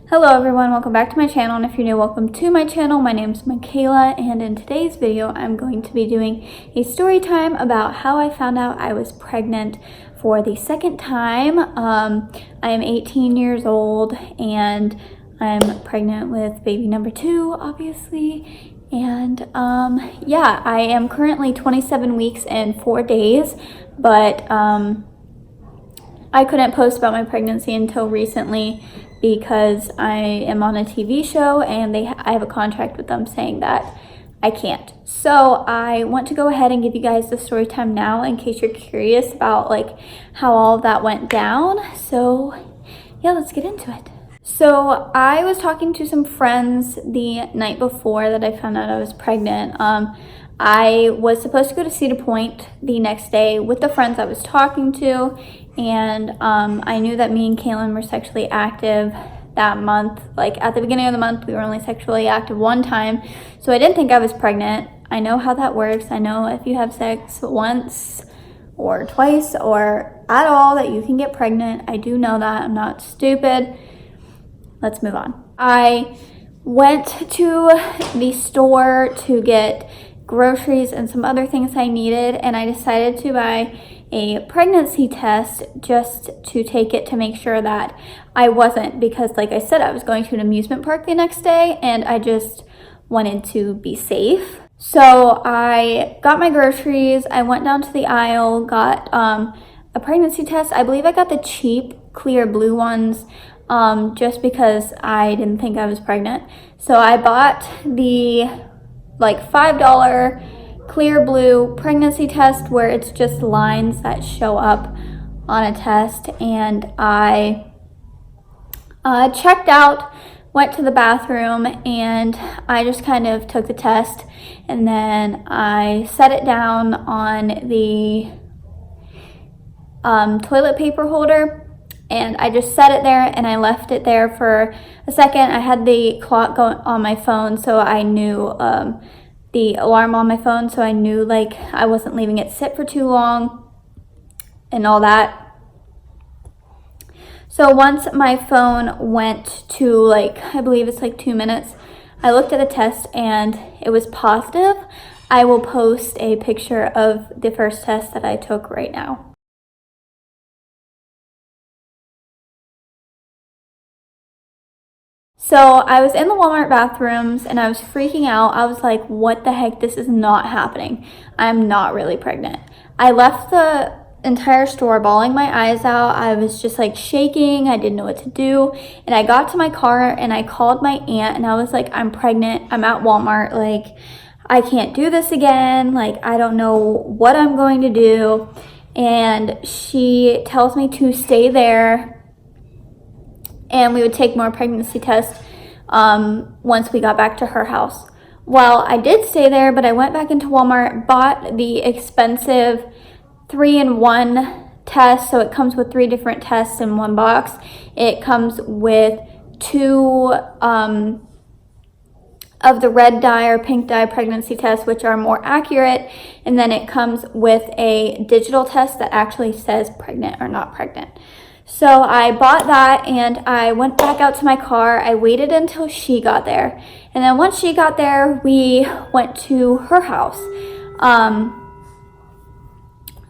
Hello everyone, welcome back to my channel, and if you're new, welcome to my channel. My name is Mckayla, and in today's video I'm going to be doing a story time about how I found out I was pregnant for the second time. I am 18 years old and I'm pregnant with baby number 2, obviously. And yeah, I am currently 27 weeks and 4 days, but I couldn't post about my pregnancy until recently because I am on a TV show and I have a contract with them saying that I can't. So I want to go ahead and give you guys the story time now in case you're curious about like how all of that went down. So yeah, let's get into it. So I was talking to some friends the night before that I found out I was pregnant. I was supposed to go to Cedar Point the next day with the friends I was talking to, and I knew that me and Caelan were sexually active that month. Like at the beginning of the month, we were only sexually active one time, so I didn't think I was pregnant. I know how that works. I know if you have sex once or twice or at all that you can get pregnant. I do know that. I'm not stupid. Let's move on. I went to the store to get groceries and some other things I needed, and I decided to buy a pregnancy test just to take it to make sure that I wasn't, because like I said, I was going to an amusement park the next day and I just wanted to be safe. So I got my groceries, I went down to the aisle, got a pregnancy test. I believe I got the cheap clear blue ones just because I didn't think I was pregnant. So I bought the like $5 clear blue pregnancy test where it's just lines that show up on a test, and I checked out, went to the bathroom, and I just kind of took the test, and then I set it down on the toilet paper holder, and I just set it there and I left it there for a second. I had the clock going on my phone, so I knew the alarm on my phone, so I knew like I wasn't leaving it sit for too long and all that. So once my phone went to like, I believe it's like 2 minutes, I looked at the test and it was positive. I will post a picture of the first test that I took right now. So I was in the Walmart bathrooms and I was freaking out. I was like, what the heck? This is not happening. I'm not really pregnant. I left the entire store bawling my eyes out. I was just like shaking. I didn't know what to do. And I got to my car and I called my aunt and I was like, I'm pregnant. I'm at Walmart. Like, I can't do this again. Like, I don't know what I'm going to do. And she tells me to stay there and we would take more pregnancy tests once we got back to her house. Well, I did stay there, but I went back into Walmart, bought the expensive 3-in-1 test. So it comes with 3 different tests in one box. It comes with 2 of the red dye or pink dye pregnancy tests, which are more accurate. And then it comes with a digital test that actually says pregnant or not pregnant. So I bought that and I went back out to my car. I waited until she got there. And then once she got there, we went to her house.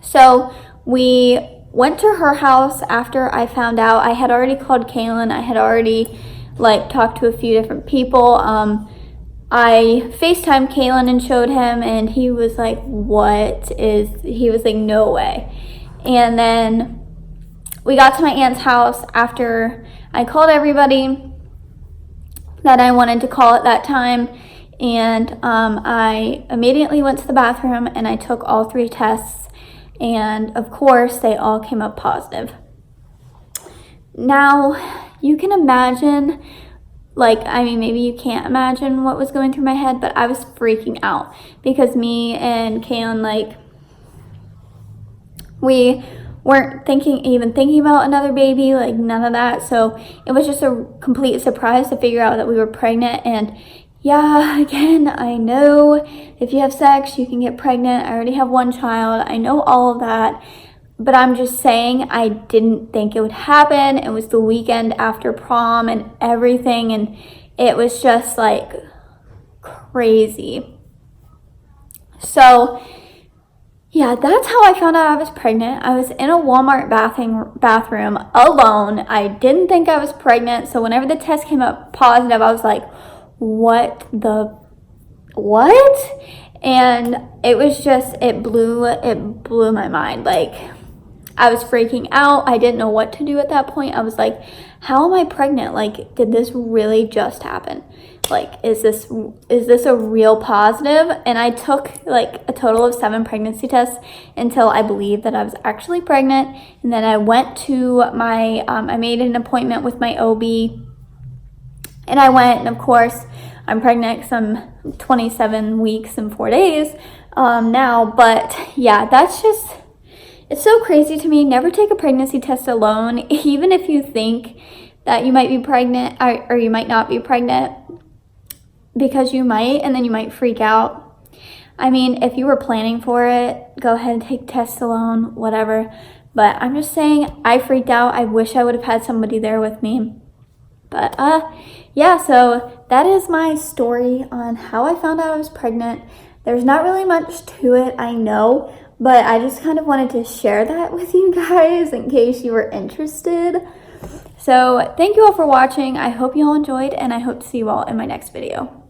So we went to her house after I found out. I had already called Caelan. I had already like talked to a few different people. I FaceTimed Caelan and showed him, and he was like, he was like, no way. And then we got to my aunt's house after I called everybody that I wanted to call at that time, and I immediately went to the bathroom and I took all 3 tests, and of course they all came up positive. Now you can imagine, like, I mean, maybe you can't imagine what was going through my head, but I was freaking out because me and Caelan, like, we weren't even thinking about another baby, like none of that. So it was just a complete surprise to figure out that we were pregnant. And yeah, again, I know if you have sex, you can get pregnant. I already have 1 child. I know all of that. but I'm just saying I didn't think it would happen. It was the weekend after prom and everything, and it was just like crazy. So yeah, that's how I found out I was pregnant. I was in a Walmart bathroom alone. I didn't think I was pregnant. So whenever the test came up positive, I was like, what? And it was just, it blew my mind. Like, I was freaking out. I didn't know what to do at that point. I was like, how am I pregnant? Like, did this really just happen? Like, is this a real positive? And I took like a total of 7 pregnancy tests until I believed that I was actually pregnant. And then I went to my, I made an appointment with my OB, and I went, and of course, I'm pregnant because I'm 27 weeks and 4 days now. But yeah, that's just, it's so crazy to me. Never take a pregnancy test alone, even if you think that you might be pregnant or you might not be pregnant, because you might, and then you might freak out. I mean, if you were planning for it, go ahead and take tests alone, whatever. But I'm just saying, I freaked out. I wish I would have had somebody there with me. But yeah, so that is my story on how I found out I was pregnant. There's not really much to it, I know, but I just kind of wanted to share that with you guys in case you were interested. So thank you all for watching. I hope you all enjoyed, and I hope to see you all in my next video.